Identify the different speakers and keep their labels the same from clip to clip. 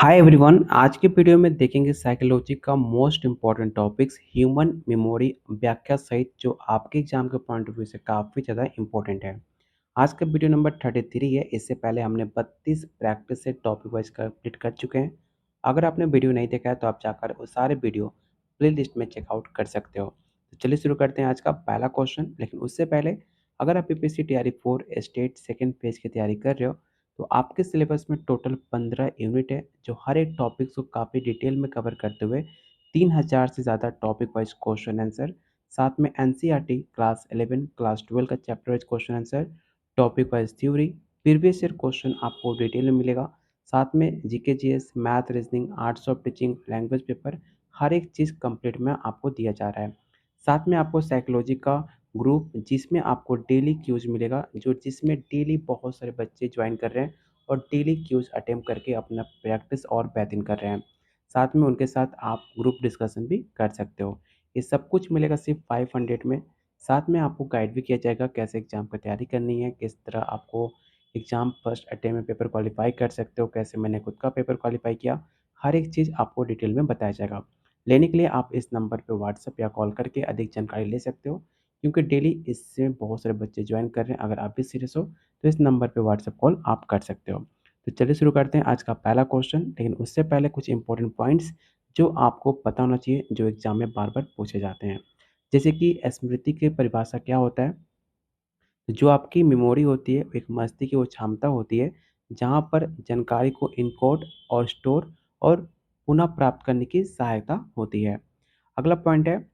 Speaker 1: Hi everyone. आज के video में देखेंगे साइकोलॉजी का most important topics human memory व्याख्या सहित जो आपके एग्जाम के पॉइंट ऑफ व्यू से काफ़ी ज़्यादा इम्पोर्टेंट है। आज का वीडियो नंबर 33 है। इससे पहले हमने 32 प्रैक्टिस से टॉपिक वाइज कंप्लीट कर चुके हैं। अगर आपने वीडियो नहीं देखा है तो आप जाकर वो सारे वीडियो प्ले लिस्ट में चेकआउट कर सकते हो। तो चलिए शुरू करते हैं आज का पहला क्वेश्चन। लेकिन उससे पहले अगर आप पीपीएससी तैयारी 4 स्टेट सेकेंड पेज की तैयारी कर रहे हो तो आपके सिलेबस में टोटल 15 यूनिट है जो हर एक टॉपिक को काफ़ी डिटेल में कवर करते हुए 3000 से ज़्यादा टॉपिक वाइज क्वेश्चन आंसर, साथ में एनसीईआरटी क्लास 11 क्लास 12 का chapter wise question answer, topic wise theory, previous year question आपको डिटेल में मिलेगा। साथ में GK GS math reasoning arts of teaching language paper हर एक चीज़ कंप्लीट में आपको दिया जा रहा है। साथ में आपको साइकोलॉजी का ग्रुप जिसमें आपको डेली क्यूज मिलेगा, जो जिसमें डेली बहुत सारे बच्चे ज्वाइन कर रहे हैं और डेली क्यूज अटेम्प्ट करके अपना प्रैक्टिस और बेहतरीन कर रहे हैं। साथ में उनके साथ आप ग्रुप डिस्कशन भी कर सकते हो। ये सब कुछ मिलेगा सिर्फ 500 में। साथ में आपको गाइड भी किया जाएगा कैसे एग्ज़ाम की तैयारी करनी है, किस तरह आपको एग्ज़ाम फर्स्ट अटेम्प्ट में पेपर क्वालिफाई कर सकते हो, कैसे मैंने खुद का पेपर क्वालिफाई किया। हर एक चीज़ आपको डिटेल में बताया जाएगा। लेने के लिए आप इस नंबर पे व्हाट्सएप या कॉल करके अधिक जानकारी ले सकते हो, क्योंकि डेली इससे बहुत सारे बच्चे ज्वाइन कर रहे हैं। अगर आप भी सीरियस हो तो इस नंबर पे व्हाट्सएप कॉल आप कर सकते हो। तो चलिए शुरू करते हैं आज का पहला क्वेश्चन। लेकिन उससे पहले कुछ इंपॉर्टेंट पॉइंट्स जो आपको पता होना चाहिए, जो एग्जाम में बार बार पूछे जाते हैं। जैसे कि स्मृति की परिभाषा क्या होता है। जो आपकी मेमोरी होती है, एक मस्ती की वो क्षमता होती है जहाँ पर जानकारी को इनकोड और स्टोर और पुनः प्राप्त करने की सहायता होती है। अगला पॉइंट है,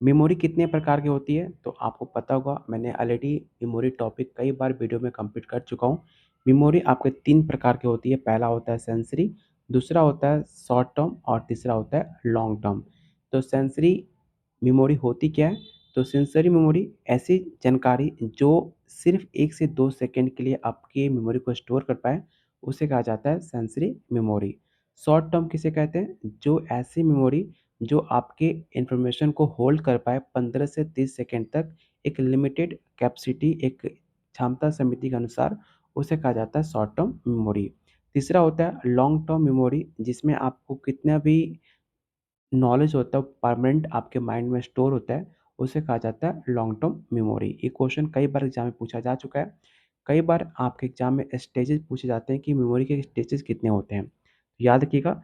Speaker 1: मेमोरी कितने प्रकार की होती है। तो आपको पता होगा, मैंने ऑलरेडी मेमोरी टॉपिक कई बार वीडियो में कंप्लीट कर चुका हूँ। मेमोरी आपके 3 प्रकार की होती है। पहला होता है सेंसरी, दूसरा होता है शॉर्ट टर्म और तीसरा होता है लॉन्ग टर्म। तो सेंसरी मेमोरी होती क्या है। तो सेंसरी मेमोरी ऐसी जानकारी जो सिर्फ 1 से 2 सेकंड के लिए आपकी मेमोरी को स्टोर कर पाए, उसे कहा जाता है सेंसरी मेमोरी। शॉर्ट टर्म किसे कहते हैं, जो ऐसी मेमोरी जो आपके इन्फॉर्मेशन को होल्ड कर पाए 15 से 30 सेकंड तक, एक लिमिटेड कैपेसिटी, एक क्षमता समिति के अनुसार, उसे कहा जाता है शॉर्ट टर्म मेमोरी। तीसरा होता है लॉन्ग टर्म मेमोरी, जिसमें आपको कितना भी नॉलेज होता है परमानेंट आपके माइंड में स्टोर होता है, उसे कहा जाता है लॉन्ग टर्म मेमोरी। ये क्वेश्चन कई बार एग्जाम में पूछा जा चुका है। कई बार आपके एग्जाम में स्टेजेस पूछे जाते हैं कि मेमोरी के स्टेजेस कितने होते हैं। याद रखिएगा,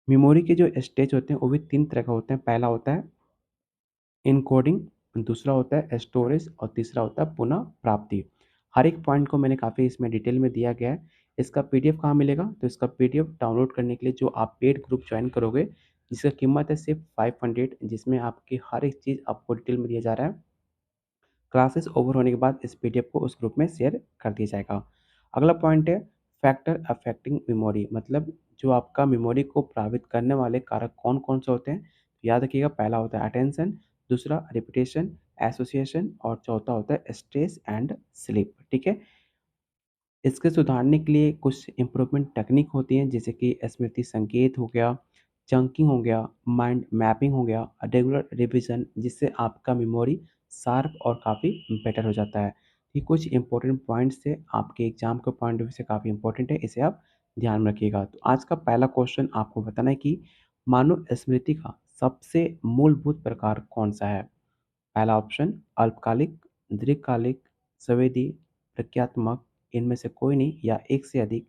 Speaker 1: मेमोरी के जो स्टेज होते हैं वो भी 3 तरह के होते हैं। पहला होता है इनकोडिंग, दूसरा होता है स्टोरेज और तीसरा होता है पुनः प्राप्ति। हर एक पॉइंट को मैंने काफ़ी इसमें डिटेल में दिया गया है। इसका पीडीएफ कहाँ मिलेगा, तो इसका पीडीएफ डाउनलोड करने के लिए जो आप पेड ग्रुप ज्वाइन करोगे, जिसका कीमत है सिर्फ 500, जिसमें आपकी हर एक चीज़ आपको डिटेल में दिया जा रहा है। क्लासेस ओवर होने के बाद इस पीडीएफ को उस ग्रुप में शेयर कर दिया जाएगा। अगला पॉइंट है फैक्टर अफेक्टिंग मेमोरी, मतलब जो आपका मेमोरी को प्रभावित करने वाले कारक कौन कौन से होते हैं। तो याद रखिएगा, पहला होता है अटेंशन, दूसरा रिपीटेशन, एसोसिएशन और चौथा होता है स्ट्रेस एंड स्लीप। ठीक है। इसके सुधारने के लिए कुछ इम्प्रूवमेंट टेक्निक होती हैं, जैसे कि स्मृति संकेत हो गया, चंकिंग हो गया, माइंड मैपिंग हो गया, रेगुलर रिवीजन, जिससे आपका मेमोरी शार्प और काफ़ी बेटर हो जाता है। ये कुछ इंपॉर्टेंट पॉइंट्स से आपके एग्जाम के पॉइंट ऑफ व्यू से काफ़ी इंपॉर्टेंट है, इसे आप ध्यान में रखिएगा। तो आज का पहला क्वेश्चन आपको बताना है कि मानव स्मृति का सबसे मूलभूत प्रकार कौन सा है। पहला ऑप्शन अल्पकालिक, दीर्घकालिक, संवेदी, प्रक्रियात्मक, इनमें से कोई नहीं या एक से अधिक।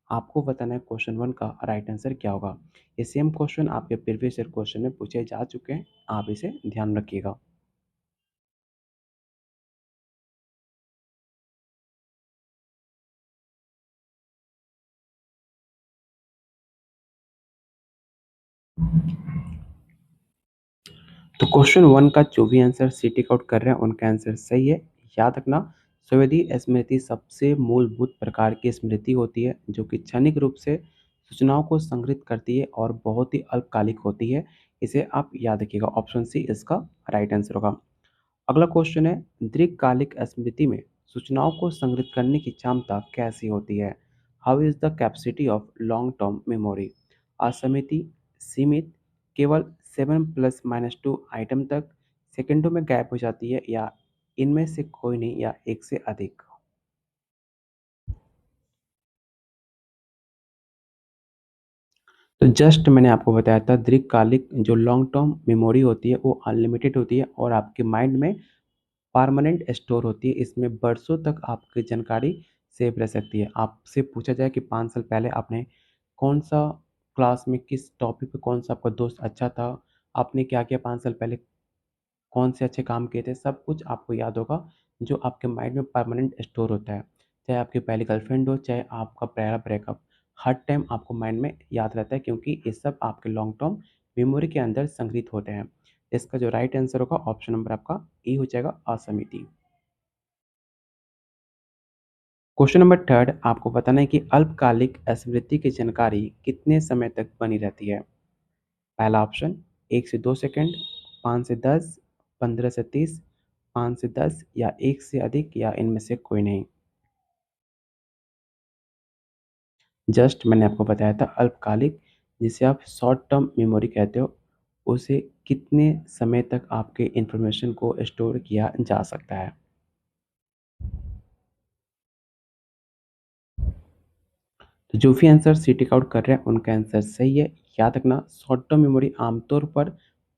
Speaker 1: आपको बताना है क्वेश्चन 1 का राइट आंसर क्या होगा। ये सेम क्वेश्चन आपके प्रीवियस ईयर क्वेश्चन में पूछे जा चुके हैं, आप इसे ध्यान रखिएगा। तो क्वेश्चन 1 का जो भी आंसर सी टिक आउट कर रहे हैं उनका आंसर सही है। याद रखना, संवेदी स्मृति सबसे मूलभूत प्रकार की स्मृति होती है जो कि क्षणिक रूप से सूचनाओं को संग्रहित करती है और बहुत ही अल्पकालिक होती है। इसे आप याद रखिएगा, ऑप्शन सी इसका राइट आंसर होगा। अगला क्वेश्चन है, दीर्घकालिक स्मृति में सूचनाओं को संग्रहित करने की क्षमता कैसी होती है। How is the capacity of long term memory. असीमित, सीमित, केवल 7 ± 2 आइटम तक, सेकंडों में गायब हो जाती है, या इनमें से कोई नहीं या एक से अधिक। तो जस्ट मैंने आपको बताया था दीर्घकालिक जो लॉन्ग टर्म मेमोरी होती है वो अनलिमिटेड होती है और आपके माइंड में परमानेंट स्टोर होती है। इसमें बरसों तक आपकी जानकारी सेव रह सकती है। आपसे पूछा जाए कि 5 साल पहले आपने कौन-सा क्लास में किस टॉपिक पे कौन-सा आपका दोस्त अच्छा था, आपने क्या-क्या 5 साल पहले कौन से अच्छे काम किए थे, सब कुछ आपको याद होगा, जो आपके माइंड में परमानेंट स्टोर होता है। चाहे आपकी पहली गर्लफ्रेंड हो, चाहे आपका पहला ब्रेकअप, हर टाइम आपको माइंड में याद रहता है क्योंकि ये सब आपके लॉन्ग टर्म मेमोरी के अंदर संग्रहित होते हैं। इसका जो राइट आंसर होगा ऑप्शन नंबर आपका ए हो जाएगा असमिति। क्वेश्चन नंबर 3 आपको बताना है कि अल्पकालिक स्मृति की जानकारी कितने समय तक बनी रहती है? पहला ऑप्शन 1 से 2 सेकंड, 5 से 10, 15 से 30, 5 से 10 या 1 से अधिक या इनमें से कोई नहीं। जस्ट मैंने आपको बताया था अल्पकालिक जिसे आप शॉर्ट टर्म मेमोरी कहते हो, उसे कितने समय तक आपके इन्फॉर्मेशन को स्टोर किया जा सकता है। तो जो भी आंसर सी टिक आउट कर रहे हैं उनका आंसर सही है। याद रखना शॉर्ट टर्म मेमोरी आमतौर पर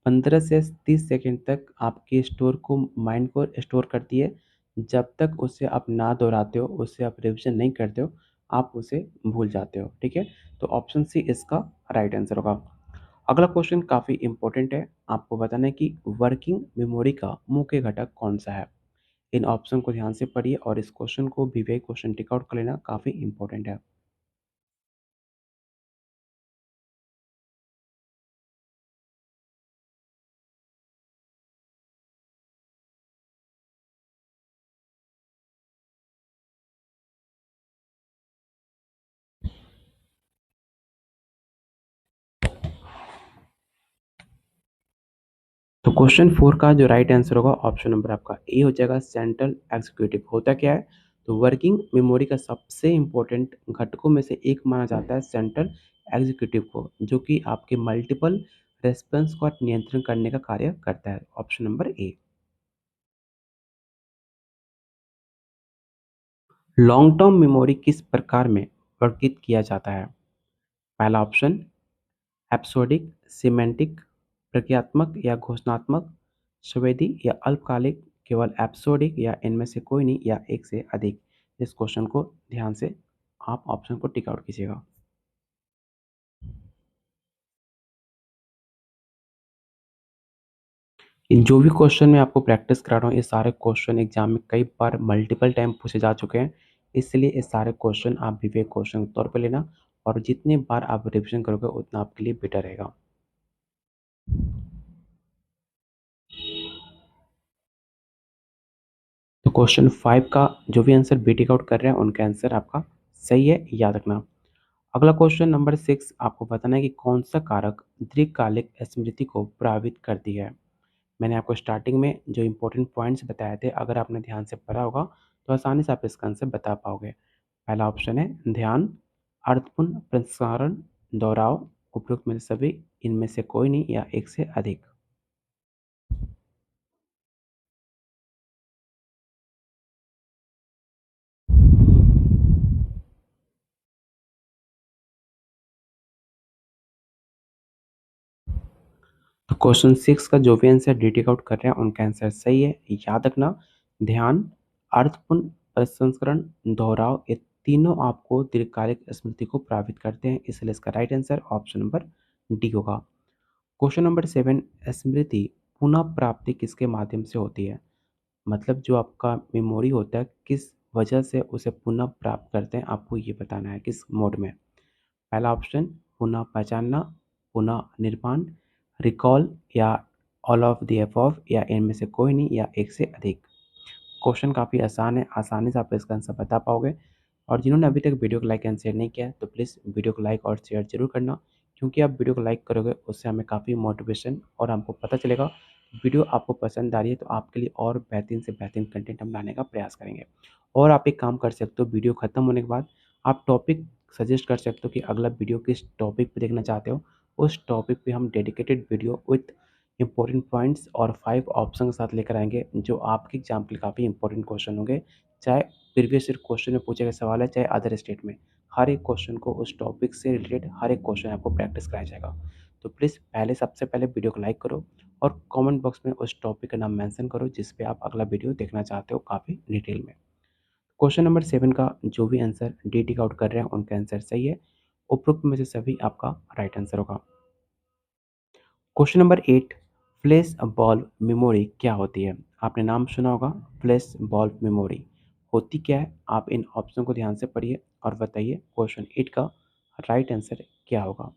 Speaker 1: 15 से 30 सेकंड तक आपके स्टोर को माइंड को स्टोर करती है। जब तक उसे आप ना दोहराते हो, उसे आप रिविज़न नहीं करते हो, आप उसे भूल जाते हो, ठीक है? तो ऑप्शन सी इसका राइट आंसर होगा। अगला क्वेश्चन काफ़ी इम्पोर्टेंट है। आपको बताना है कि वर्किंग मेमोरी का मुख्य घटक कौन-सा है? इन ऑप्शन को ध्यान से पढ़िए और इस क्वेश्चन को विवेक क्वेश्चन टिक आउट कर लेना काफ़ी इम्पोर्टेंट है। तो क्वेश्चन 4 का जो राइट आंसर होगा ऑप्शन नंबर आपका ए हो जाएगा सेंट्रल एग्जीक्यूटिव। होता क्या है? तो वर्किंग मेमोरी का सबसे इम्पोर्टेंट घटकों में से एक माना जाता है सेंट्रल एग्जीक्यूटिव को, जो कि आपके मल्टीपल रेस्पॉन्स को नियंत्रण करने का कार्य करता है। Option number A. Long term memory किस प्रकार में वर्गीकृत किया जाता है? पहला ऑप्शन एपिसोडिक, सिमेंटिक, प्रक्रियात्मक या घोषणात्मक, संवेदी या अल्पकालिक, केवल एपिसोडिक या इनमें से कोई नहीं या एक से अधिक। इस क्वेश्चन को ध्यान से आप ऑप्शन को टिक आउट कीजिएगा। इन जो भी क्वेश्चन मैं आपको प्रैक्टिस करा रहा हूँ, ये सारे क्वेश्चन एग्जाम में कई बार मल्टीपल टाइम पूछे जा चुके हैं। इसलिए ये सारे क्वेश्चन आप विवेक क्वेश्चन के तौर पे लेना और जितनी बार आप रिविजन करोगे उतना आपके लिए बेटर रहेगा। तो क्वेश्चन 5 का जो भी आंसर बी टिक आउट कर रहे हैं उनका आंसर आपका सही है, याद रखना। अगला क्वेश्चन नंबर 6 आपको बताना है कि कौन सा कारक दीर्घकालिक स्मृति को प्रभावित करती है। मैंने आपको स्टार्टिंग में जो इंपॉर्टेंट पॉइंट्स बताए थे, अगर आपने ध्यान से पढ़ा होगा तो आसानी से आप इसका आंसर बता पाओगे। पहला ऑप्शन है ध्यान, अर्थपूर्ण प्रसारण, दोहराव, उपयुक्त में से सभी, इनमें से कोई नहीं या एक से अधिक। तो क्वेश्चन 6 का जो भी आंसर डी टिक आउट कर रहे हैं उनका आंसर सही है। याद रखना ध्यान, अर्थपूर्ण प्रसंस्करण, दोहराव, ये तीनों आपको दीर्घकालिक स्मृति को प्रभावित करते हैं, इसलिए इसका right answer option number D होगा। क्वेश्चन नंबर 7 स्मृति पुनः प्राप्ति किसके माध्यम से होती है? मतलब जो आपका मेमोरी होता है किस वजह से उसे पुनः प्राप्त करते हैं, आपको ये बताना है किस मोड में। पहला ऑप्शन पुनः पहचानना, पुनः निर्माण, रिकॉल या ऑल ऑफ द अबव या इनमें से कोई नहीं या एक से अधिक। क्वेश्चन काफ़ी आसान है, आसानी से आप इसका आंसर बता पाओगे। और जिन्होंने अभी तक वीडियो को लाइक एंड शेयर नहीं किया है तो प्लीज़ वीडियो को लाइक और शेयर जरूर करना, क्योंकि आप वीडियो को लाइक करोगे उससे हमें काफ़ी मोटिवेशन और हमको पता चलेगा वीडियो आपको पसंद आ रही है, तो आपके लिए और बेहतरीन से बेहतरीन कंटेंट हम लाने का प्रयास करेंगे। और आप एक काम कर सकते हो, वीडियो ख़त्म होने के बाद आप टॉपिक सजेस्ट कर सकते हो कि अगला वीडियो किस टॉपिक पे देखना चाहते हो। उस टॉपिक पे हम dedicated video with important points और 5 ऑप्शन के साथ लेकर आएँगे, जो आपके एग्ज़ाम के लिए काफ़ी इंपॉर्टेंट क्वेश्चन होंगे। चाहे प्रीवियस ईयर क्वेश्चन में पूछे गए सवाल है, चाहे अदर स्टेट में, हर एक क्वेश्चन को उस टॉपिक से रिलेटेड हर एक क्वेश्चन आपको प्रैक्टिस कराया जाएगा। तो प्लीज़ सबसे पहले वीडियो को लाइक करो और कमेंट बॉक्स में उस टॉपिक का नाम मेंशन करो जिस पे आप अगला वीडियो देखना चाहते हो काफ़ी डिटेल में। क्वेश्चन नंबर 7 का जो भी आंसर डी टिक आउट कर रहे हैं उनका आंसर सही है। उपरोक्त में से सभी आपका राइट आंसर होगा। Question number 8, flash bulb memory क्या होती है? आपने नाम सुना होगा, फ्लैश बल्ब मेमोरी होती क्या है? आप इन ऑप्शन को ध्यान से पढ़िए और बताइए क्वेश्चन 8 का राइट आंसर क्या होगा।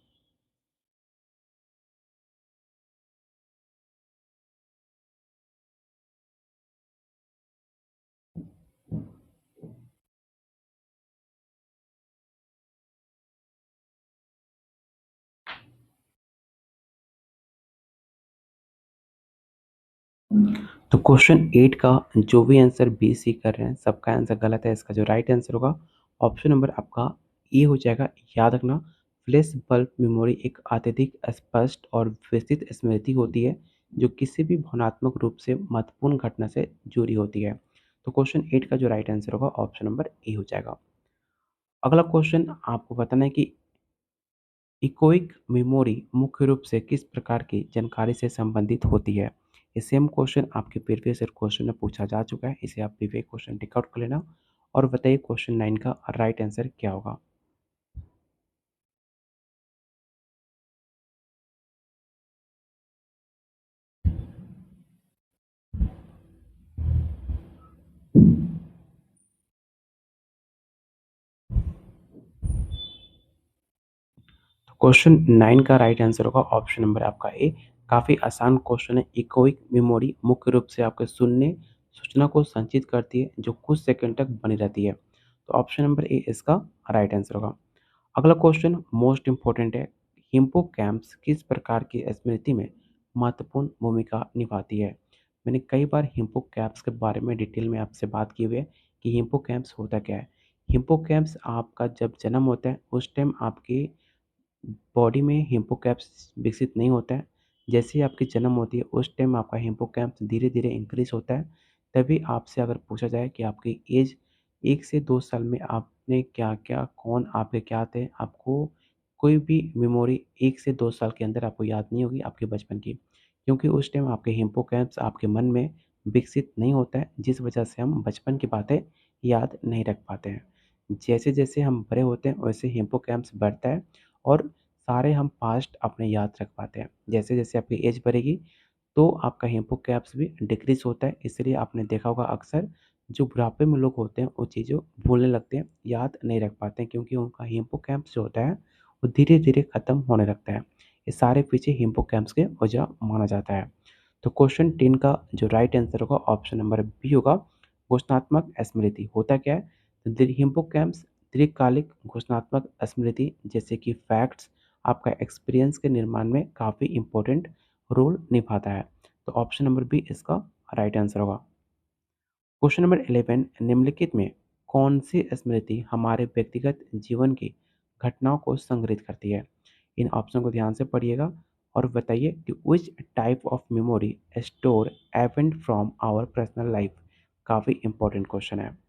Speaker 1: तो क्वेश्चन 8 का जो भी आंसर बी, सी कर रहे हैं सबका आंसर गलत है। इसका जो राइट आंसर होगा ऑप्शन नंबर आपका ए हो जाएगा। याद रखना, फ्लैश बल्ब मेमोरी एक अत्यधिक स्पष्ट और विस्तृत स्मृति होती है जो किसी भी भावनात्मक रूप से महत्वपूर्ण घटना से जुड़ी होती है। तो क्वेश्चन 8 का जो राइट आंसर होगा ऑप्शन नंबर ए हो जाएगा। अगला क्वेश्चन आपको बताना है कि इकोइक मेमोरी मुख्य रूप से किस प्रकार की जानकारी से संबंधित होती है? ये सेम क्वेश्चन आपके प्रीवियस ईयर क्वेश्चन में पूछा जा चुका है। इसे आप विवेक क्वेश्चन टिक आउट कर लेना और बताइए क्वेश्चन 9 का राइट आंसर क्या होगा? तो क्वेश्चन 9 का राइट आंसर होगा ऑप्शन नंबर आपका ए। काफ़ी आसान क्वेश्चन है। इकोइक मेमोरी मुख्य रूप से आपके सुनने सूचना को संचित करती है जो कुछ सेकंड तक बनी रहती है। तो ऑप्शन नंबर ए इसका राइट आंसर होगा। अगला क्वेश्चन मोस्ट इम्पोर्टेंट है। हिप्पोकैम्पस किस प्रकार की स्मृति में महत्वपूर्ण भूमिका निभाती है? मैंने कई बार हिप्पोकैम्पस के बारे में डिटेल में आपसे बात की हुई है कि हिप्पोकैम्पस होता क्या है। हिप्पोकैम्पस आपका जब जन्म होता है उस टाइम आपकी बॉडी में हिप्पोकैम्पस विकसित नहीं होता है। जैसे ही आपकी जन्म होती है उस टाइम आपका हिप्पोकैम्पस धीरे-धीरे इंक्रीज़ होता है। तभी आपसे अगर पूछा जाए कि आपकी एज 1 से 2 साल में आपने क्या-क्या, कौन आपके क्या थे, आपको कोई भी मेमोरी 1 से 2 साल के अंदर आपको याद नहीं होगी आपके बचपन की। क्योंकि उस टाइम आपके हिप्पोकैम्पस आपके मन में विकसित नहीं होता है, जिस वजह से हम बचपन की बातें याद नहीं रख पाते हैं। जैसे-जैसे हम बड़े होते हैं वैसे हिप्पोकैम्पस बढ़ता है और सारे हम पास्ट अपने याद रख पाते हैं। जैसे-जैसे आपकी एज बढ़ेगी तो आपका हिप्पोकैम्पस भी डिक्रीज़ होता है। इसलिए आपने देखा होगा अक्सर जो बुढ़ापे में लोग होते हैं वो चीज़ें भूलने लगते हैं, याद नहीं रख पाते हैं क्योंकि उनका हिप्पोकैम्पस जो होता है वो धीरे-धीरे ख़त्म होने लगता है। ये सारे पीछे हिप्पोकैम्पस के वजह माना जाता है। तो क्वेश्चन 10 का जो राइट आंसर होगा ऑप्शन नंबर बी होगा। घोषणात्मक स्मृति होता क्या है? तो हिप्पोकैम्पस दीर्घकालिक घोषणात्मक स्मृति जैसे कि फैक्ट्स, आपका एक्सपीरियंस के निर्माण में काफ़ी इम्पोर्टेंट रोल निभाता है। तो ऑप्शन नंबर बी इसका राइट आंसर होगा। क्वेश्चन नंबर 11, निम्नलिखित में कौन सी स्मृति हमारे व्यक्तिगत जीवन की घटनाओं को संग्रहित करती है? इन ऑप्शन को ध्यान से पढ़िएगा और बताइए कि which type of memory store event from our personal life. काफ़ी इंपॉर्टेंट क्वेश्चन है।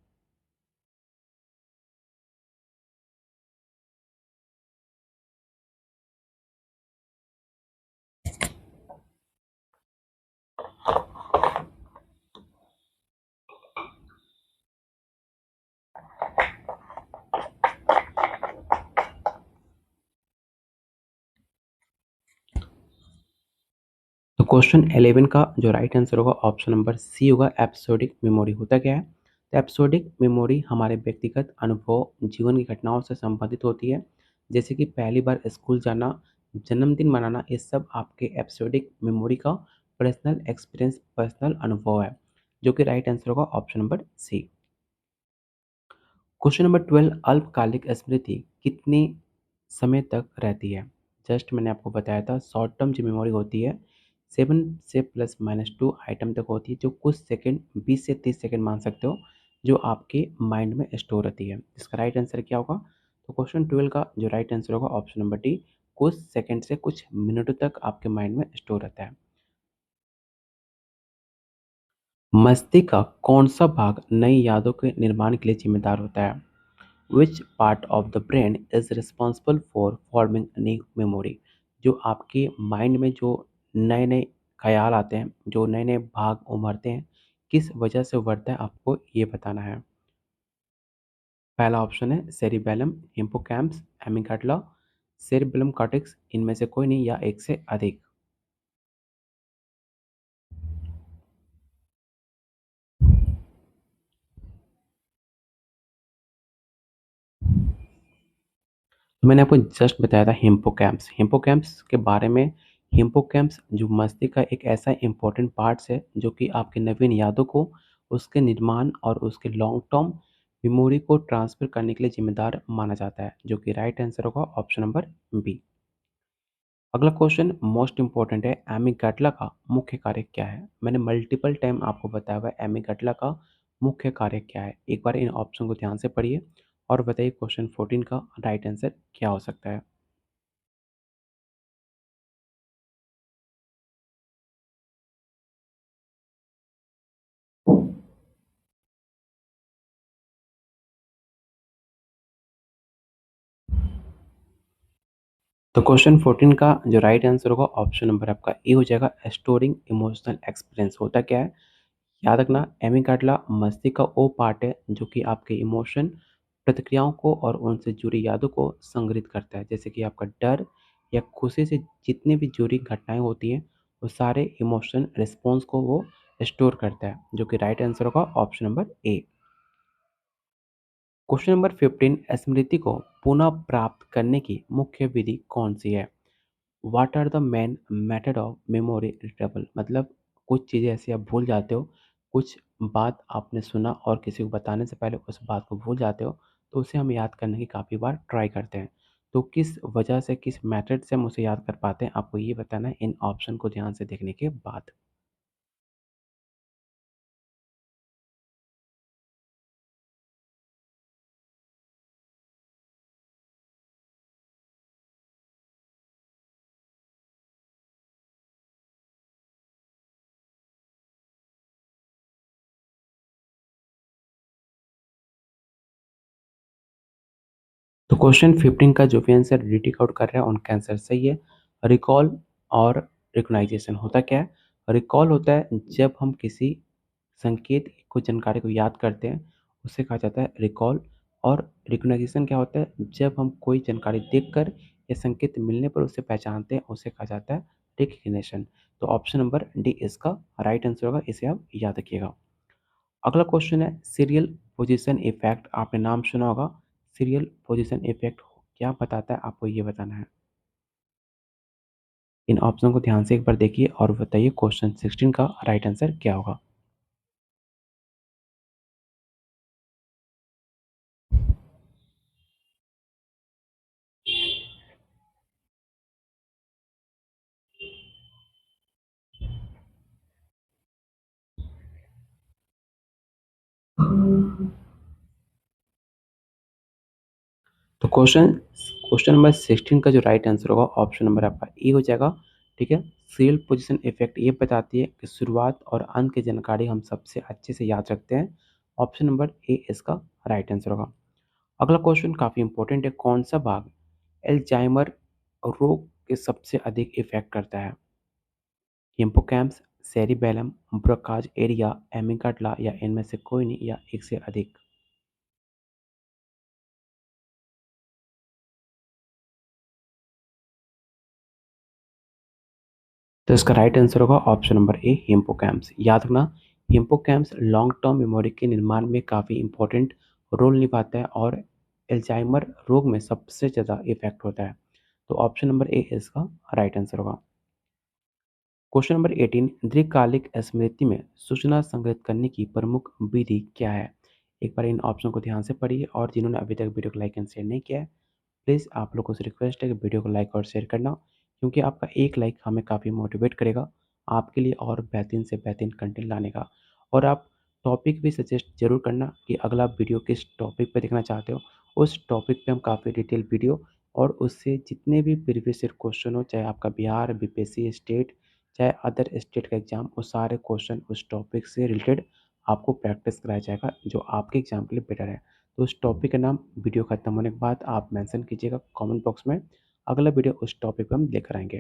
Speaker 1: तो क्वेश्चन 11 का जो राइट आंसर होगा ऑप्शन नंबर सी होगा। एपिसोडिक मेमोरी होता क्या है? तो एपिसोडिक मेमोरी हमारे व्यक्तिगत अनुभव, जीवन की घटनाओं से संबंधित होती है। जैसे कि पहली बार स्कूल जाना, जन्मदिन मनाना, ये सब आपके एपिसोडिक मेमोरी का पर्सनल एक्सपीरियंस, पर्सनल अनुभव है, जो कि राइट आंसर होगा option number C. Question number 12, अल्पकालिक स्मृति कितने समय तक रहती है? जस्ट मैंने आपको बताया था शॉर्ट टर्म जो मेमोरी होती है 7 से प्लस माइनस 2 आइटम तक होती है जो कुछ सेकंड 20 से 30 सेकंड मान सकते हो जो आपके माइंड में स्टोर रहती है। इसका राइट आंसर क्या होगा? तो क्वेश्चन 12 का जो राइट आंसर होगा ऑप्शन नंबर डी, कुछ सेकंड से कुछ मिनटों तक आपके माइंड में स्टोर रहता है। मस्तिष्क का कौन-सा भाग नई यादों के निर्माण के लिए जिम्मेदार होता है? Which part of the brain is responsible for forming new memory? जो आपके माइंड में जो नए-नए ख़्याल आते हैं, जो नए-नए भाग उभरते हैं, किस वजह से उभरता है आपको ये बताना है। पहला ऑप्शन है cerebellum, hippocampus, amygdala, cerebellum cortex, इनमें से कोई नहीं या एक से अधिक। तो मैंने आपको जस्ट बताया था हिप्पोकैम्पस। हिप्पोकैम्पस के बारे में हिप्पोकैम्पस जो मस्तिष्क का एक ऐसा इम्पोर्टेंट पार्ट्स है जो कि आपकी नवीन यादों को, उसके निर्माण और उसके लॉन्ग टर्म मेमोरी को ट्रांसफ़र करने के लिए ज़िम्मेदार माना जाता है, जो कि राइट आंसर होगा ऑप्शन नंबर बी। अगला क्वेश्चन मोस्ट इम्पोर्टेंट है, एमिगडाला का मुख्य कार्य क्या है? मैंने मल्टीपल टाइम आपको बताया हुआ है एमिगडाला का मुख्य कार्य क्या है। एक बार इन ऑप्शन को ध्यान से पढ़िए और बताइए क्वेश्चन 14 का राइट आंसर क्या हो सकता है? तो क्वेश्चन 14 का जो राइट आंसर होगा ऑप्शन नंबर आपका ए हो जाएगा, स्टोरिंग इमोशनल एक्सपीरियंस। होता क्या है? याद रखना, एमिगडाला मस्तिष्क का वो पार्ट है जो कि आपके इमोशन, प्रतिक्रियाओं को और उनसे जुड़ी यादों को संग्रहित करता है। जैसे कि आपका डर या खुशी से जितनी भी जुड़ी घटनाएं होती हैं, वो सारे इमोशन रिस्पॉन्स को वो स्टोर करता है, जो कि राइट आंसर होगा option number A. Question number 15, स्मृति को पुनः प्राप्त करने की मुख्य विधि कौन सी है? What are the main method of memory retrieval? मतलब कुछ चीज़ें ऐसी आप भूल जाते हो, कुछ बात आपने सुना और किसी को बताने से पहले उस बात को भूल जाते हो, तो उसे हम याद करने की काफ़ी बार ट्राई करते हैं। तो किस वजह से, किस मेथड से हम उसे याद कर पाते हैं, आपको ये बताना है इन ऑप्शन को ध्यान से देखने के बाद। तो क्वेश्चन 15 का जो भी आंसर रीडिंग आउट कर रहा है उनका आंसर सही है। रिकॉल और रिकग्नाइजेशन होता क्या है? रिकॉल होता है जब हम किसी संकेत को, जानकारी को याद करते हैं, उसे कहा जाता है रिकॉल। और रिकग्निशन क्या होता है? जब हम कोई जानकारी देखकर या संकेत मिलने पर उसे पहचानते हैं, उसे कहा जाता है रिकग्निशन। तो ऑप्शन नंबर डी इसका राइट आंसर होगा, इसे आप याद रखिएगा। अगला क्वेश्चन है सीरियल पोजीशन इफेक्ट। आपने नाम सुना होगा, सीरियल पोजीशन इफेक्ट क्या बताता है, आपको ये बताना है। इन ऑप्शन को ध्यान से एक बार देखिए और बताइए क्वेश्चन 16 का राइट आंसर क्या होगा। तो क्वेश्चन नंबर 16 का जो राइट आंसर होगा ऑप्शन नंबर आपका ए हो जाएगा। ठीक है, सीरियल पोजीशन इफेक्ट ये बताती है कि शुरुआत और अंत की जानकारी हम सबसे अच्छे से याद रखते हैं। ऑप्शन नंबर ए इसका राइट आंसर होगा। अगला क्वेश्चन काफ़ी इंपॉर्टेंट है, कौन सा भाग एल्जाइमर रोग के सबसे अधिक इफेक्ट करता है? Hippocampus, cerebellum, Broca's area, amygdala या इनमें से कोई नहीं या एक से अधिक। तो इसका राइट आंसर होगा ऑप्शन नंबर ए हिप्पोकैम्पस। याद रखना, हिप्पोकैम्पस लॉन्ग टर्म मेमोरी के निर्माण में काफ़ी इंपॉर्टेंट रोल निभाता है और एल्जाइमर रोग में सबसे ज़्यादा इफेक्ट होता है। तो ऑप्शन नंबर ए इसका राइट आंसर होगा। क्वेश्चन नंबर 18, दीर्घकालिक स्मृति में सूचना संग्रहित करने की प्रमुख विधि क्या है? एक बार इन ऑप्शन को ध्यान से पढ़िए और जिन्होंने अभी तक वीडियो को लाइक एंड शेयर नहीं किया है, प्लीज़ आप लोगों से रिक्वेस्ट है कि वीडियो को लाइक और शेयर करना, क्योंकि आपका एक लाइक हमें काफ़ी मोटिवेट करेगा आपके लिए और बेहतरीन से बेहतरीन कंटेंट लाने का। और आप टॉपिक भी सजेस्ट ज़रूर करना कि अगला वीडियो किस टॉपिक पे देखना चाहते हो। उस टॉपिक पे हम काफ़ी डिटेल वीडियो और उससे जितने भी प्रीवियस ईयर क्वेश्चन हो, चाहे आपका बिहार, बीपीएससी, स्टेट, चाहे अदर स्टेट का एग्ज़ाम, वो सारे क्वेश्चन उस टॉपिक से रिलेटेड आपको प्रैक्टिस कराया जाएगा, जो आपके एग्ज़ाम के लिए बेटर है। तो उस टॉपिक का नाम वीडियो खत्म होने के बाद आप मेंशन कीजिएगा कमेंट बॉक्स में, अगला वीडियो उस टॉपिक पे हम लेकर आएँगे।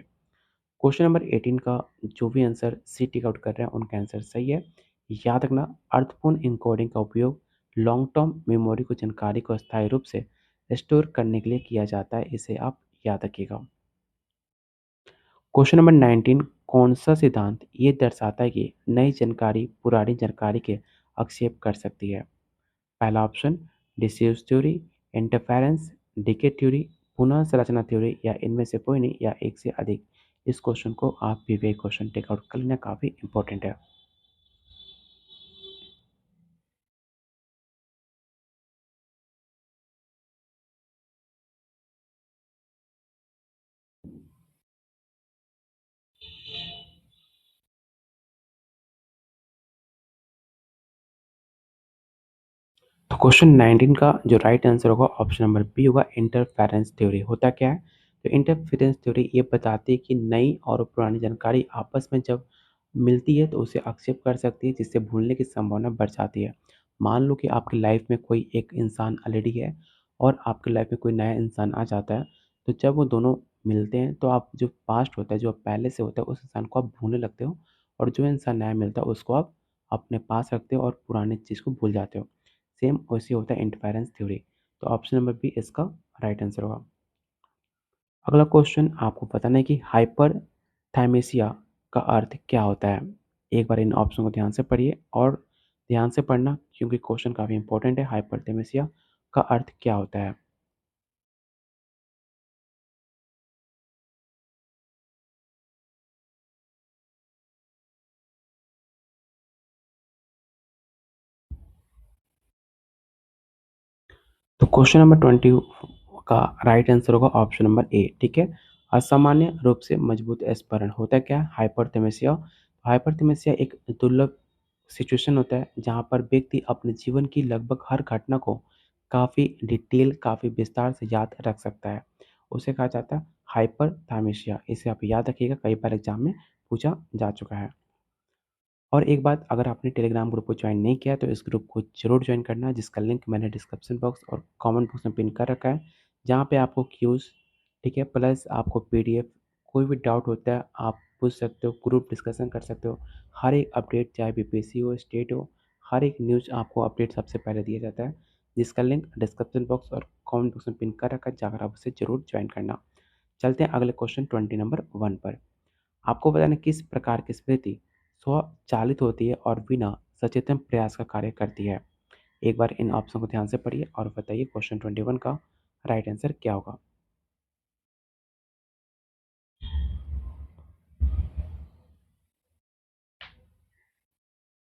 Speaker 1: क्वेश्चन नंबर 18 का जो भी आंसर सी टिक आउट कर रहे हैं, उनका आंसर सही है। याद रखना, अर्थपूर्ण एन्कोडिंग का उपयोग लॉन्ग टर्म मेमोरी को जानकारी को अस्थायी रूप से स्टोर करने के लिए किया जाता है, इसे आप याद रखिएगा। क्वेश्चन नंबर 19, कौन-सा सिद्धांत ये दर्शाता है कि नई जानकारी पुरानी जानकारी के आक्षेप कर सकती है? पहला option disuse theory, interference, decay theory, पुनः संरचना थ्योरी या इनमें से कोई नहीं या एक से अधिक। इस क्वेश्चन को आप विवेक क्वेश्चन टेक आउट कर लेना, काफ़ी इंपॉर्टेंट है। तो क्वेश्चन 19 का जो राइट आंसर होगा ऑप्शन नंबर बी होगा, इंटरफेरेंस थ्योरी। होता क्या है? तो इंटरफेरेंस थ्योरी ये बताती है कि नई और पुरानी जानकारी आपस में जब मिलती है तो उसे एक्सेप्ट कर सकती है, जिससे भूलने की संभावना बढ़ जाती है। मान लो कि आपकी लाइफ में कोई एक इंसान ऑलरेडी है और आपकी लाइफ में कोई नया इंसान आ जाता है, तो जब वो दोनों मिलते हैं तो आप जो पास्ट होता है, जो पहले से होता है, उस इंसान को आप भूलने लगते हो और जो इंसान नया मिलता है उसको आप अपने पास रखते हो और पुरानी चीज़ को भूल जाते हो। सेम वैसे होता है इंटरफेरेंस थ्योरी। तो ऑप्शन नंबर बी इसका राइट आंसर होगा। अगला क्वेश्चन आपको बताना है कि हाइपरथाइमेसिया का अर्थ क्या होता है? एक बार इन ऑप्शन को ध्यान से पढ़िए और ध्यान से पढ़ना क्योंकि क्वेश्चन काफ़ी इंपॉर्टेंट है। हाइपरथाइमेसिया का अर्थ क्या होता है? तो क्वेश्चन नंबर 20 का राइट आंसर होगा ऑप्शन नंबर ए, ठीक है। असामान्य रूप से मजबूत स्मरण होता क्या है हाइपरथेमेसिया? हाइपरथेमेसिया एक दुर्लभ सिचुएशन होता है जहाँ पर व्यक्ति अपने जीवन की लगभग हर घटना को काफ़ी विस्तार से याद रख सकता है। उसे कहा जाता है हाइपरथामेसिया। इसे आप याद रखिएगा, कई बार एग्जाम में पूछा जा चुका है। और एक बात, अगर आपने टेलीग्राम ग्रुप को ज्वाइन नहीं किया तो इस ग्रुप को ज़रूर ज्वाइन करना, जिसका लिंक मैंने डिस्क्रिप्शन बॉक्स और कमेंट बॉक्स में पिन कर रखा है, जहाँ पे आपको क्यूज़, ठीक है, प्लस आपको पीडीएफ, कोई भी डाउट होता है आप पूछ सकते हो, ग्रुप डिस्कशन कर सकते हो। हर एक अपडेट चाहे बीपीएससी हो, स्टेट हो, हर एक न्यूज़ आपको अपडेट सबसे पहले दिया जाता है, जिसका लिंक डिस्क्रिप्शन बॉक्स और कमेंट बॉक्स में पिन कर रखा है, जाकर आप उसे ज़रूर ज्वाइन करना। चलते हैं अगले क्वेश्चन 20 नंबर 1 पर। आपको बताना किस प्रकार की स्मृति स्वचालित होती है और बिना सचेतन प्रयास का कार्य करती है। एक बार इन ऑप्शन को ध्यान से पढ़िए और बताइए क्वेश्चन 21 का राइट आंसर क्या होगा।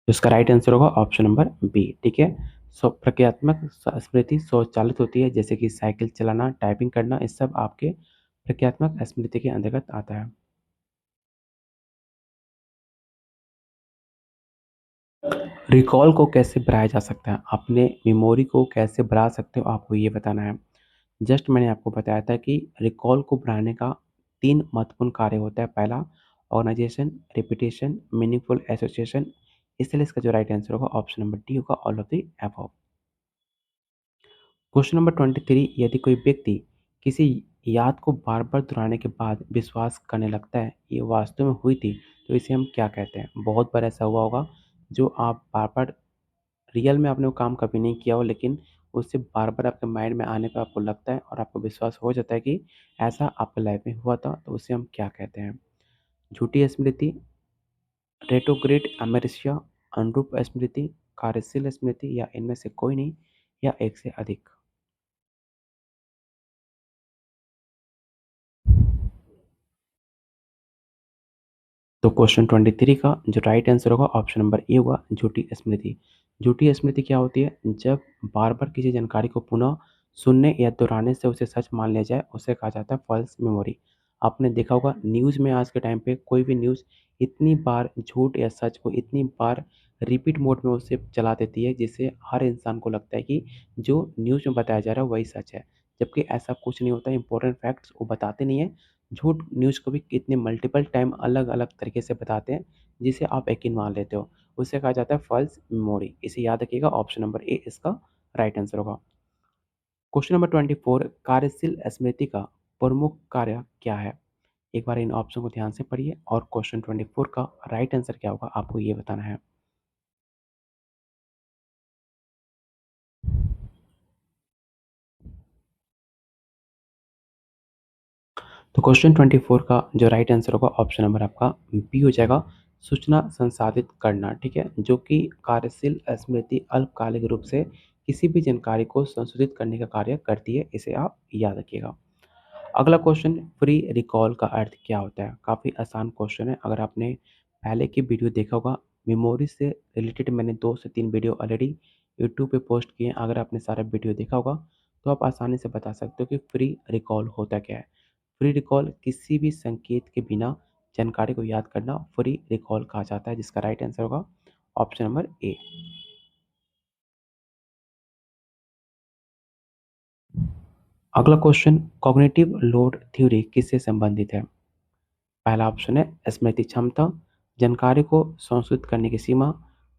Speaker 1: तो इसका राइट आंसर होगा ऑप्शन नंबर बी, ठीक है। प्रक्रियात्मक स्मृति स्वचालित होती है, जैसे कि साइकिल चलाना, टाइपिंग करना, इस सब आपके प्रक्रियात्मक स्मृति के अंतर्गत आता है। रिकॉल को कैसे बढ़ाया जा सकता है? अपने मेमोरी को कैसे बढ़ा सकते हो, आपको ये बताना है। जस्ट मैंने आपको बताया था कि रिकॉल को बढ़ाने का 3 महत्वपूर्ण कार्य होता है। पहला ऑर्गनाइजेशन, रिपीटेशन, मीनिंगफुल एसोसिएशन। इसलिए इसका जो राइट आंसर होगा ऑप्शन नंबर डी होगा, all of the above. Question number 23, यदि कोई व्यक्ति किसी याद को बार-बार दोहराने के बाद विश्वास करने लगता है, ये वास्तव में हुई थी, तो इसे हम क्या कहते हैं? बहुत बार ऐसा हुआ होगा, जो आप बार-बार रियल में आपने वो काम कभी नहीं किया हो, लेकिन उससे बार-बार आपके माइंड में आने पे आपको लगता है और आपको विश्वास हो जाता है कि ऐसा आपके लाइफ में हुआ था, तो उसे हम क्या कहते हैं? झूठी स्मृति, रेट्रोग्रेड अमेनेशिया, अनुरूप स्मृति, कार्यशील स्मृति या इनमें से कोई नहीं या एक से अधिक। तो क्वेश्चन 23 का जो राइट आंसर होगा ऑप्शन नंबर ए होगा, झूठी स्मृति। झूठी स्मृति क्या होती है? जब बार-बार किसी जानकारी को पुनः सुनने या दोहराने से उसे सच मान लिया जाए, उसे कहा जाता है फ़ॉल्स मेमोरी। आपने देखा होगा न्यूज़ में आज के टाइम पे कोई भी न्यूज़ इतनी बार झूठ या सच को इतनी बार रिपीट मोड में उसे चला देती है, जिससे हर इंसान को लगता है कि जो न्यूज़ में बताया जा रहा है वही सच है। जबकि ऐसा कुछ नहीं होता है, इम्पोर्टेंट फैक्ट्स वो बताते नहीं हैं, झूठ न्यूज़ को भी कितने मल्टीपल टाइम अलग-अलग तरीके से बताते हैं, जिसे आप यकीन मान लेते हो। उसे कहा जाता है फ़ॉल्स मेमोरी। इसे याद रखिएगा, ऑप्शन नंबर ए इसका राइट आंसर होगा। क्वेश्चन नंबर 24, कार्यशील स्मृति का प्रमुख कार्य क्या है? एक बार इन ऑप्शन को ध्यान से पढ़िए और क्वेश्चन 24 का राइट आंसर क्या होगा आपको ये बताना है। तो क्वेश्चन 24 का जो राइट आंसर होगा ऑप्शन नंबर आपका बी हो जाएगा, सूचना संसाधित करना, ठीक है? जो कि कार्यशील स्मृति अल्पकालिक रूप से किसी भी जानकारी को संशोधित करने का कार्य करती है, इसे आप याद रखिएगा। अगला क्वेश्चन, फ्री रिकॉल का अर्थ क्या होता है? काफ़ी आसान क्वेश्चन है। अगर आपने पहले की वीडियो देखा होगा, मेमोरी से रिलेटेड मैंने 2 से 3 वीडियो ऑलरेडी यूट्यूब पे पोस्ट किए हैं। अगर आपने सारा वीडियो देखा होगा, तो आप आसानी से बता सकते हो कि फ्री रिकॉल होता क्या है। फ्री रिकॉल किसी भी संकेत के बिना जानकारी को याद करना फ्री रिकॉल कहा जाता है, जिसका राइट आंसर होगा ऑप्शन नंबर ए। अगला क्वेश्चन, कॉग्निटिव लोड थ्योरी किससे संबंधित है? पहला ऑप्शन है स्मृति क्षमता, जानकारी को संशोधित करने की सीमा,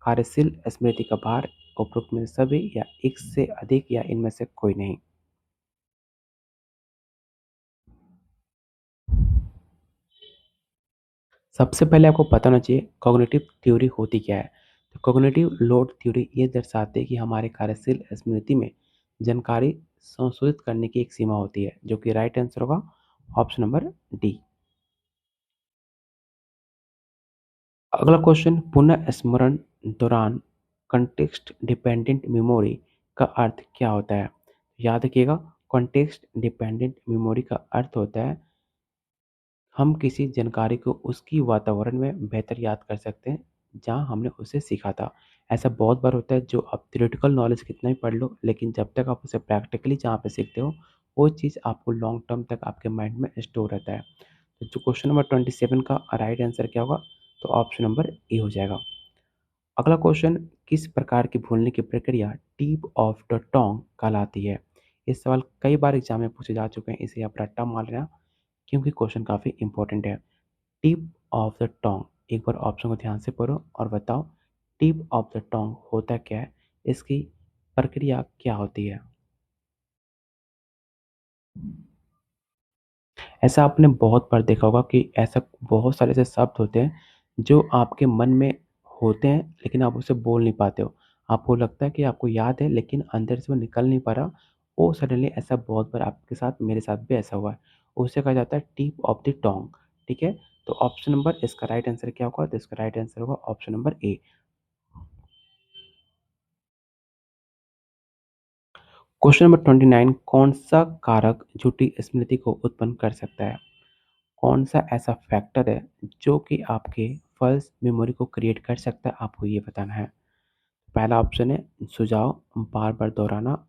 Speaker 1: कार्यशील स्मृति का भार, उपरोक्त में से सभी या एक से अधिक या इनमें से कोई नहीं। सबसे पहले आपको पता होना चाहिए कॉग्निटिव थ्योरी होती क्या है। तो कॉग्निटिव लोड थ्योरी ये दर्शाती है कि हमारे कार्यशील स्मृति में जानकारी संशोधित करने की एक सीमा होती है, जो कि राइट आंसर होगा ऑप्शन नंबर डी। अगला क्वेश्चन, पुनः स्मरण दौरान कॉन्टेक्स्ट डिपेंडेंट मेमोरी का अर्थ क्या होता है? याद रखिएगा, कॉन्टेक्स्ट डिपेंडेंट मेमोरी का अर्थ होता है हम किसी जानकारी को उसकी वातावरण में बेहतर याद कर सकते हैं जहाँ हमने उसे सीखा था। ऐसा बहुत बार होता है, जो आप थ्योरेटिकल नॉलेज कितना ही पढ़ लो, लेकिन जब तक आप उसे प्रैक्टिकली जहाँ पे सीखते हो, वो चीज़ आपको लॉन्ग टर्म तक आपके माइंड में स्टोर रहता है। तो जो क्वेश्चन नंबर 27 का राइट आंसर क्या होगा? तो ऑप्शन नंबर ए हो जाएगा। अगला क्वेश्चन, किस प्रकार की भूलने की प्रक्रिया टिप ऑफ द टोंग कहलाती है? ये सवाल कई बार एग्जाम में पूछे जा चुके हैं, इसे आप रट्टा मार लेना क्योंकि क्वेश्चन काफ़ी इंपॉर्टेंट है। टिप ऑफ द टोंग, एक बार ऑप्शन को ध्यान से पढ़ो और बताओ टिप ऑफ द टोंग होता क्या है, इसकी प्रक्रिया क्या होती है? ऐसा आपने बहुत बार देखा होगा कि ऐसा बहुत सारे ऐसे शब्द होते हैं जो आपके मन में होते हैं, लेकिन आप उसे बोल नहीं पाते हो। आपको लगता है कि आपको याद है, लेकिन अंदर से वो निकल नहीं पा रहा। वो सडनली ऐसा बहुत बार आपके साथ, मेरे साथ भी ऐसा हुआ है। उसे कहा जाता है टिप ऑफ द टोंग, ठीक है? तो ऑप्शन नंबर इसका राइट आंसर क्या होगा? तो इसका राइट आंसर होगा option number A. Question number 29, कौन सा कारक झूठी स्मृति को उत्पन्न कर सकता है? कौन सा ऐसा फैक्टर है जो कि आपके फॉल्स मेमोरी को क्रिएट कर सकता है, आपको ये बताना है। पहला ऑप्शन है सुझाव, बार बार दोहराना,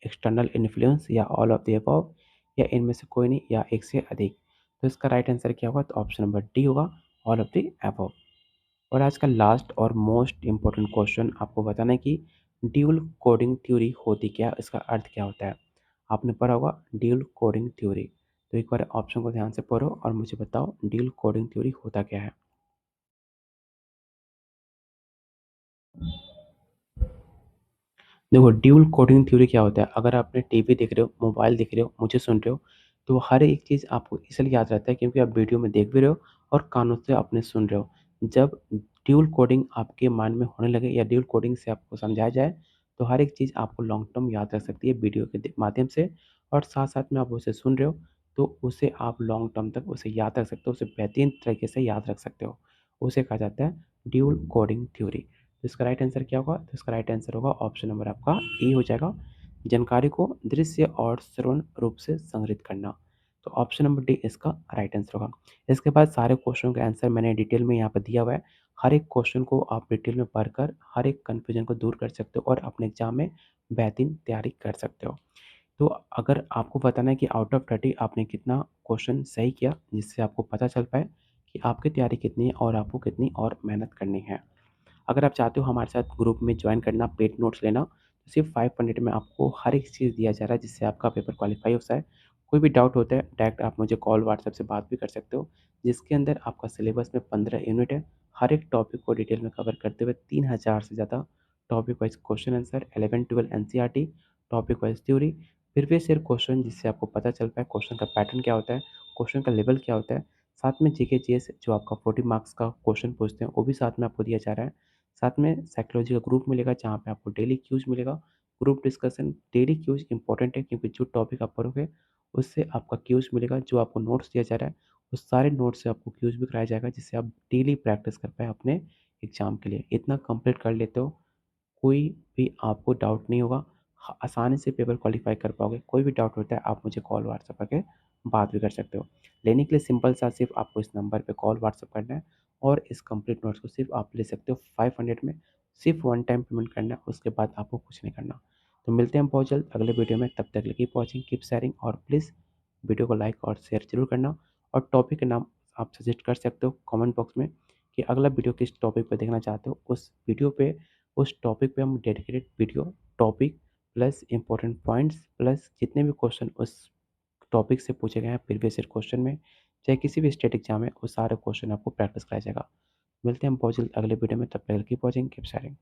Speaker 1: एक्सटर्नल इन्फ्लुएंस या ऑल ऑफ द अबव, या इनमें से कोई नहीं या एक से अधिक। तो इसका राइट आंसर क्या होगा? तो ऑप्शन नंबर डी होगा, ऑल ऑफ द अबव। और आज का लास्ट और मोस्ट इम्पोर्टेंट क्वेश्चन आपको बताना है कि ड्यूल कोडिंग थ्योरी होती क्या है, इसका अर्थ क्या होता है? आपने पढ़ा होगा ड्यूल कोडिंग थ्योरी। तो एक बार ऑप्शन को ध्यान से पढ़ो और मुझे बताओ ड्यूल कोडिंग थ्योरी होता क्या है? देखो, ड्यूल कोडिंग थ्योरी क्या होता है? अगर आपने टीवी देख रहे हो, मोबाइल देख रहे हो, मुझे सुन रहे हो, तो हर एक चीज़ आपको इसलिए याद रहता है क्योंकि आप वीडियो में देख भी रहे हो और कानों से आपने सुन रहे हो। जब ड्यूल कोडिंग आपके माइंड में होने लगे या ड्यूल कोडिंग से आपको समझाया जाए, तो हर एक चीज़ आपको लॉन्ग टर्म याद रख सकती है वीडियो के माध्यम से, और साथ-साथ में आप उसे सुन रहे हो, तो उसे आप लॉन्ग टर्म तक उसे याद रख सकते हो, उसे बेहतरीन तरीके से याद रख सकते हो। उसे कहा जाता है ड्यूल कोडिंग थ्योरी। तो इसका राइट आंसर क्या होगा? तो इसका राइट आंसर होगा ऑप्शन नंबर आपका ए हो जाएगा, जानकारी को दृश्य और श्रवण रूप से संग्रहित करना। तो ऑप्शन नंबर डी इसका राइट आंसर होगा। इसके बाद सारे क्वेश्चनों का आंसर मैंने डिटेल में यहाँ पर दिया हुआ है। हर एक क्वेश्चन को आप डिटेल में पढ़कर हर एक कन्फ्यूजन को दूर कर सकते हो और अपने एग्जाम में बेहतरीन तैयारी कर सकते हो। तो अगर आपको बताना है कि आउट ऑफ 30 आपने कितना क्वेश्चन सही किया, जिससे आपको पता चल पाए कि आपकी तैयारी कितनी है और आपको कितनी और मेहनत करनी है। अगर आप चाहते हो हमारे साथ ग्रुप में ज्वाइन करना, पेड नोट्स लेना, तो सिर्फ 500 में आपको हर एक चीज़ दिया जा रहा है जिससे आपका पेपर क्वालिफाई हो जाए। कोई भी डाउट होता है डायरेक्ट आप मुझे कॉल व्हाट्सएप से बात भी कर सकते हो, जिसके अंदर आपका सिलेबस में 15 यूनिट है। हर एक टॉपिक को डिटेल में कवर करते हुए 3000 से ज़्यादा topic wise question answer, 11-12 NCERT, topic wise theory, previous year question जिससे आपको पता चल पाए क्वेश्चन का पैटर्न क्या होता है, क्वेश्चन का लेवल क्या होता है। साथ में जीके जीएस जो आपका 40 मार्क्स का क्वेश्चन पूछते हैं, वो भी साथ में आपको दिया जा रहा है। साथ में साइकोलॉजी का ग्रुप मिलेगा जहाँ पे आपको डेली क्यूज़ मिलेगा। Group discussion daily quiz important है क्योंकि जो टॉपिक आप पढ़ोगे उससे आपका क्यूज़ मिलेगा, जो आपको नोट्स दिया जा रहा है, उस सारे नोट्स से आपको क्यूज़ भी कराया जाएगा जिससे आप डेली प्रैक्टिस कर पाएँ अपने एग्ज़ाम के लिए। इतना कंप्लीट कर लेते हो, कोई भी आपको डाउट नहीं होगा, आसानी से पेपर क्वालीफाई कर पाओगे। कोई भी डाउट होता है आप मुझे कॉल व्हाट्सएप करके बात भी कर सकते हो। लेने के लिए सिंपल सा सिर्फ़ आपको इस नंबर पे कॉल व्हाट्सएप करना है और इस कंप्लीट नोट्स को सिर्फ़ आप ले सकते हो 500 में, सिर्फ़ वन टाइम पेमेंट करना है, उसके बाद आपको कुछ नहीं करना। तो मिलते हैं बहुत जल्द अगले वीडियो में, तब तक के लिए कीप वॉचिंग, कीप शेयरिंग और प्लीज़ वीडियो को लाइक और शेयर ज़रूर करना। और टॉपिक का नाम आप सजेस्ट कर सकते हो कमेंट बॉक्स में कि अगला वीडियो किस टॉपिक पे देखना चाहते हो। उस वीडियो पे, उस टॉपिक पे हम dedicated video, topic plus important points plus जितने भी क्वेश्चन उस टॉपिक से पूछे गए हैं प्रीवियस ईयर क्वेश्चन में, चाहे किसी भी स्टेट एग्जाम में, वो सारे क्वेश्चन आपको प्रैक्टिस कराया जाएगा। मिलते हैं बहुत जल्द अगले वीडियो में, तब तक कीप वॉचिंग, कीप शेयरिंग।